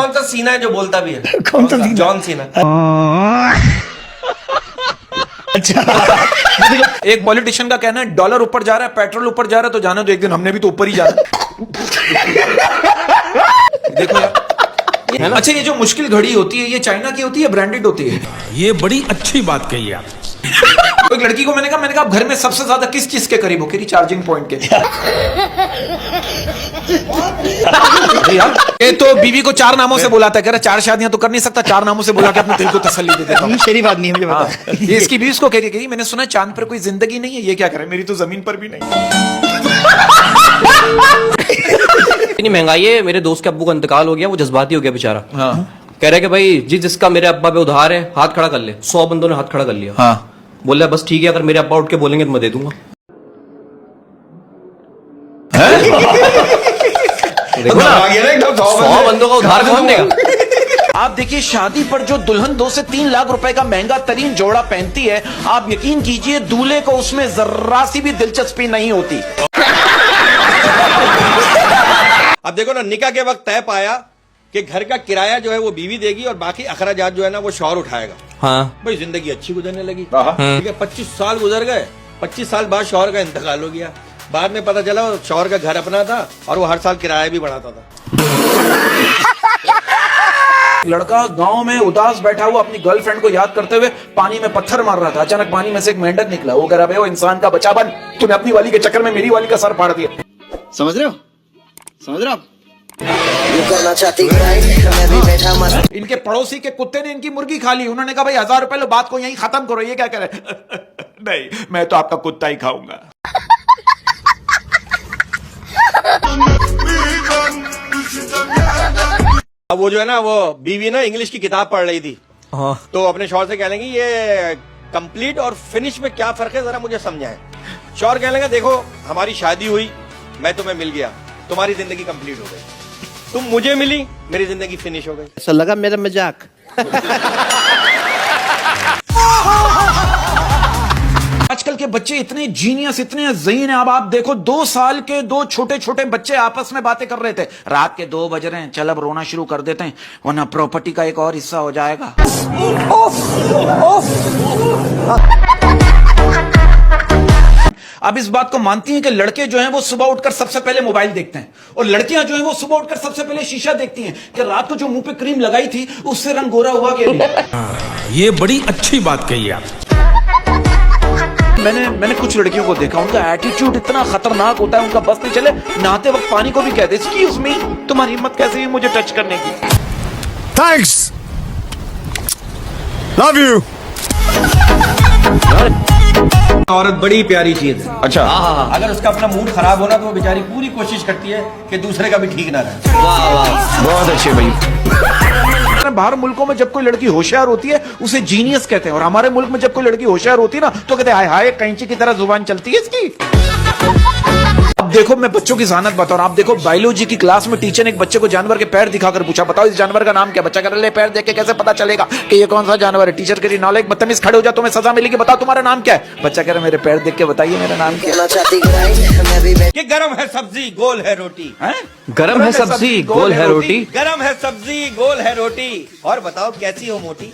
कौन सा सीना है जो बोलता भी है? कौन सा सीना? John Cena. अच्छा। एक पॉलिटिशियन का कहना है डॉलर ऊपर जा रहा है, पेट्रोल ऊपर जा रहा है, तो जाना तो एक दिन हमने भी तो ऊपर ही जाना देखो यार, अच्छा ये जो मुश्किल घड़ी होती है ये चाइना की होती है, ब्रांडेड होती है? ये बड़ी अच्छी बात कही आप। एक लड़की को मैंने कहा आप घर में सबसे ज्यादा किस चीज के करीब हो? कह रही चार्जिंग पॉइंट के। अरे यार, ये तो बीवी को 4 नामों से बुलाता है, कह रहा 4 शादियां तो कर नहीं सकता, 4 नामों से बुला के अपने दिल को तसल्ली दे देता हूं। शरीफ आदमी है, मुझे हाँ, पता। ये इसकी बीवी को कह रही मैंने सुना चांद पर कोई जिंदगी नहीं है, ये क्या करे, मेरी तो जमीन पर भी नहीं। इतनी महंगाई है, मेरे दोस्त के अब्बू का इंतकाल हो गया, वो जज्बाती हो गया बेचारा। हाँ। कह रहे कि भाई जिसका मेरे अब्बा पे उधार है हाथ खड़ा कर ले। 100 बंदों ने हाथ खड़ा कर लिया। हाँ। बोला बस ठीक है, अगर मेरे अब्बा उठ के बोलेंगे तो मैं दे दूंगा। देखो ना, 100 बंदों का उधार कौन देगा? आप देखिए शादी पर जो दुल्हन 2 से 3 लाख रुपए का महंगा तरीन जोड़ा पहनती है, आप यकीन कीजिए दूल्हे को उसमें जर्रा सी भी दिलचस्पी नहीं होती। अब देखो ना, निकाह के वक्त तय पाया कि घर का किराया जो है वो बीवी देगी और बाकी अखराजात जो है ना वो शौहर उठाएगा। हाँ भाई जिंदगी अच्छी गुजरने लगी। ठीक है, 25 साल गुजर गए। 25 साल बाद शौहर का इंतकाल हो गया। बाद में पता चला शौहर का घर अपना था और वो हर साल किराया भी बढ़ाता था। लड़का गांव में उदास बैठा हुआ अपनी गर्लफ्रेंड को याद करते हुए पानी में पत्थर मार रहा था। अचानक पानी में से एक मेंढक निकला। वो कह रहा वो इंसान का बच्चा बन, तूने अपनी वाली के चक्कर में मेरी वाली का सर फाड़ दिया। समझ रहे हो? समझ रहे हो आप? इनके पड़ोसी के कुत्ते ने इनकी मुर्गी खा ली। उन्होंने कहा भाई 1000 रुपए लो, बात को यहीं खत्म करो। ये क्या करे? नहीं, मैं तो आपका कुत्ता ही खाऊंगा। अब वो जो है ना, वो बीवी ना इंग्लिश की किताब पढ़ रही थी। हाँ। तो अपने शौहर से कह लेंगे ये कंप्लीट और फिनिश में क्या फर्क है, जरा मुझे समझाएं। शौहर कह लेंगे देखो हमारी शादी हुई, मैं तुम्हें मिल गया, तुम्हारी जिंदगी कंप्लीट हो गई। तुम मुझे मिली, मेरी जिंदगी फिनिश हो गई। ऐसा लगा मेरा मजाक। आजकल के बच्चे इतने जीनियस, इतने ज़हीन हैं। अब आप देखो 2 साल के 2 छोटे छोटे बच्चे आपस में बातें कर रहे थे। रात के 2 बज रहे हैं, चल अब रोना शुरू कर देते हैं वरना प्रॉपर्टी का एक और हिस्सा हो जाएगा। अब इस बात को मानती हैं कि लड़के जो हैं वो सुबह उठकर सबसे पहले मोबाइल देखते हैं और लड़कियां जो हैं वो सुबह उठकर सबसे पहले शीशा देखती हैं कि रात को जो मुंह पे क्रीम लगाई थी उससे रंग गोरा हुआ कि नहीं। ये बड़ी अच्छी बात कही आप। मैंने कुछ लड़कियों को देखा, उनका एटीट्यूड इतना खतरनाक होता है, उनका बस नहीं चले नहाते वक्त पानी को भी कहते एक्सक्यूज मी, तुम्हारी हिम्मत कैसे है मुझे टच करने की? Thanks, love you. औरत बड़ी प्यारी चीज है। अच्छा। अगर उसका अपना मूड खराब होना तो वो बेचारी पूरी कोशिश करती है कि दूसरे का भी ठीक ना रहे। बहुत अच्छे भाई। बाहर मुल्कों में जब कोई लड़की होशियार होती है उसे जीनियस कहते हैं और हमारे मुल्क में जब कोई लड़की होशियार होती है ना तो कहते हैं हाय हाय कैंची की तरह जुबान चलती है इसकी। अब देखो मैं बच्चों की जहानत बताऊं। आप देखो बायोलॉजी की क्लास में टीचर ने एक बच्चे को जानवर के पैर दिखाकर पूछा बताओ इस जानवर का नाम क्या? बच्चा कह रहा है पैर देख के कैसे पता चलेगा कि ये कौन सा जानवर है? टीचर कह रही नालायक बदतमीज खड़े हो जा, तुम्हें सजा मिलेगी, बताओ तुम्हारा नाम क्या है? बच्चा कह रहा है मेरे पैर देख के बताइए मेरा नाम क्या है? कि गरम है सब्जी गोल है रोटी। गरम है सब्जी गोल है रोटी। गरम है सब्जी गोल है रोटी। और बताओ कैसी हो मोटी?